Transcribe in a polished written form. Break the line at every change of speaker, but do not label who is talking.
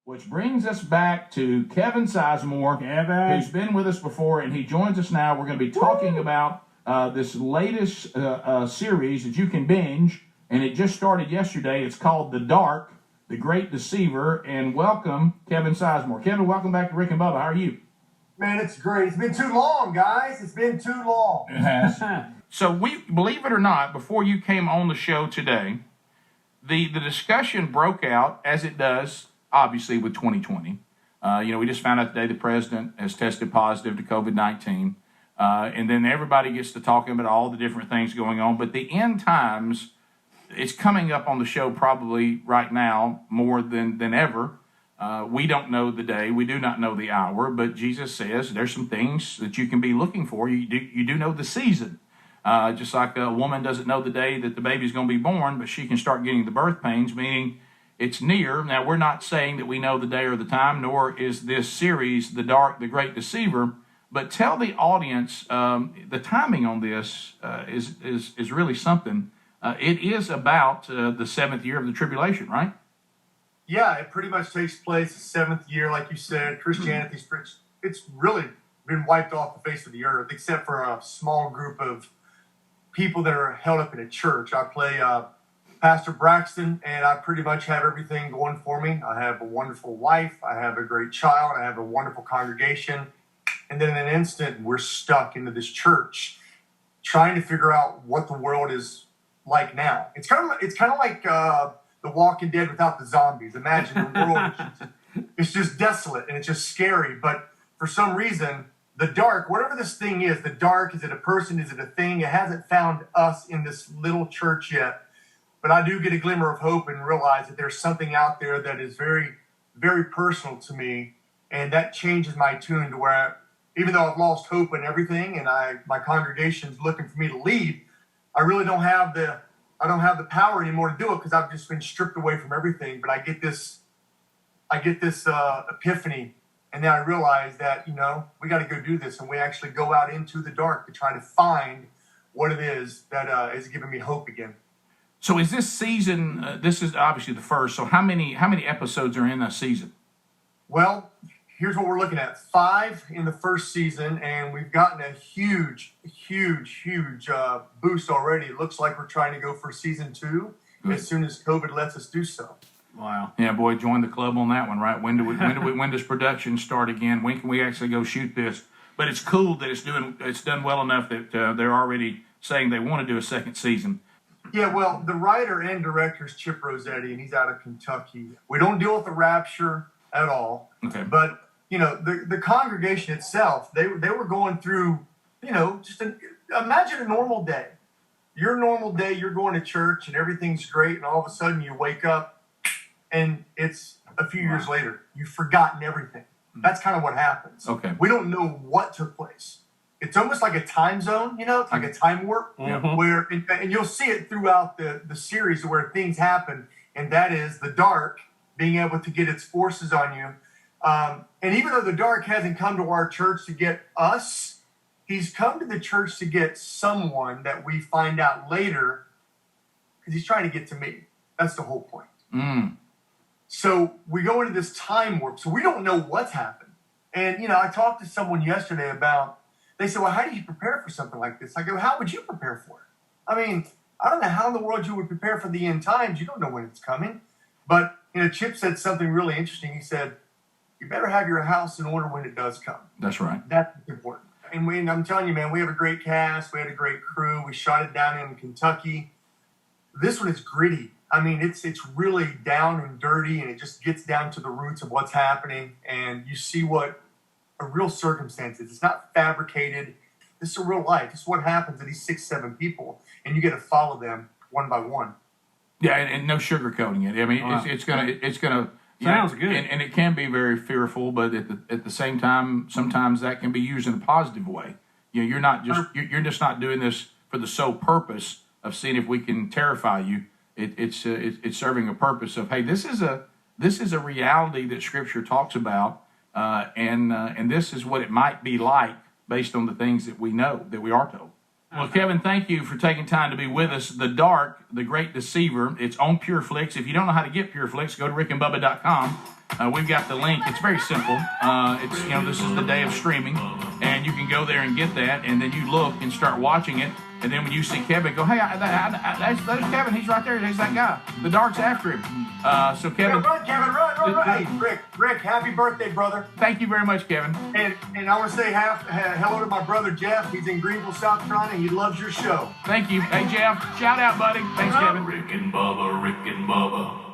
Which brings us back to Kevin Sizemore, who's been with us before, and he joins us now. We're going to be talking about this latest series that you can binge, and it just started yesterday. It's called The Dark, the Great Deceiver, and welcome, Kevin Sizemore. Kevin, welcome back to Rick and Bubba. How are you?
Man, it's great. It's been too long, guys. It's been too long.
It has. So we, believe it or not, before you came on the show today, the discussion broke out, as it does, obviously, with 2020. We just found out today the president has tested positive to COVID-19. And then everybody gets to talking about all the different things going on. But the end times, it's coming up on the show probably right now more than ever. We don't know the day. We do not know the hour. But Jesus says there's some things that you can be looking for. You do know the season. Just like a woman doesn't know the day that the baby's going to be born, but she can start getting the birth pains, meaning it's near. Now, we're not saying that we know the day or the time, nor is this series, The Dark, the Great Deceiver. But tell the audience the timing on this is really something. It is about the seventh year of the tribulation, right?
Yeah, it pretty much takes place the seventh year, like you said. Christianity's it's really been wiped off the face of the earth, except for a small group of people that are held up in a church. I play Pastor Braxton, and I pretty much have everything going for me. I have a wonderful wife. I have a great child. I have a wonderful congregation. And then in an instant, we're stuck into this church trying to figure out what the world is like now. It's kind of like The Walking Dead without the zombies. Imagine the world it's just desolate and it's just scary. But for some reason, the dark, whatever this thing is, the dark, is it a person? Is it a thing? It hasn't found us in this little church yet. But I do get a glimmer of hope and realize that there's something out there that is very, very personal to me. And that changes my tune to where, even though I've lost hope in everything and my congregation's looking for me to lead, I really don't have the power anymore to do it because I've just been stripped away from everything. But I get this epiphany. And then I realized that, we got to go do this. And we actually go out into the dark to try to find what it is that is giving me hope again.
So is this season, this is obviously the first, so how many episodes are in a season?
Well, here's what we're looking at. 5 in the first season, and we've gotten a huge boost already. It looks like we're trying to go for season 2 as soon as COVID lets us do so.
Wow. Yeah, boy, join the club on that one, right? When does production start again? When can we actually go shoot this? But it's cool that it's done well enough that they're already saying they want to do a second season.
Yeah, well, the writer and director is Chip Rossetti, and he's out of Kentucky. We don't deal with the rapture at all.
Okay.
But, the congregation itself, they were going through, imagine a normal day. Your normal day, you're going to church, and everything's great, and all of a sudden you wake up, and it's a few years later. You've forgotten everything. That's kind of what happens.
Okay.
We don't know what took place. It's almost like a time zone, it's like a time warp, where, and you'll see it throughout the series where things happen, and that is the dark being able to get its forces on you. And even though the dark hasn't come to our church to get us, he's come to the church to get someone that we find out later, because he's trying to get to me. That's the whole point. So we go into this time warp, so we don't know what's happened. And, I talked to someone yesterday about, they said, well, how do you prepare for something like this? I go, how would you prepare for it? I mean, I don't know how in the world you would prepare for the end times. You don't know when it's coming. But, Chip said something really interesting. He said, you better have your house in order when it does come.
That's right.
That's important. And I'm telling you, man, we have a great cast. We had a great crew. We shot it down in Kentucky. This one is gritty. I mean, it's really down and dirty, and it just gets down to the roots of what's happening. And you see what a real circumstance is. It's not fabricated. This is a real life. This is what happens to these 6-7 people, and you get to follow them one by one.
Yeah, and no sugarcoating it. I mean, wow. it's gonna
sounds good,
and it can be very fearful, but at the same time, sometimes that can be used in a positive way. You're just not doing this for the sole purpose of seeing if we can terrify you. It's serving a purpose of, hey, this is a reality that Scripture talks about, and this is what it might be like based on the things that we know, that we are told. Well, Kevin, thank you for taking time to be with us. The Dark, the Great Deceiver, it's on PureFlix. If you don't know how to get PureFlix, go to rickandbubba.com. we've got the link. It's very simple. It's this is the day of streaming, and you can go there and get that, and then you look and start watching it. And then when you see Kevin, go, hey, there's Kevin. He's right there. He's that guy. The dark's after him. So Kevin,
run, Kevin, run. Hey, Rick, happy birthday, brother.
Thank you very much, Kevin.
And I want to say hello to my brother Jeff. He's in Greenville, South Carolina. He loves your show.
Thank you. Hey, Jeff, shout out, buddy. Thanks, Kevin.
Rick and Bubba, Rick and Bubba.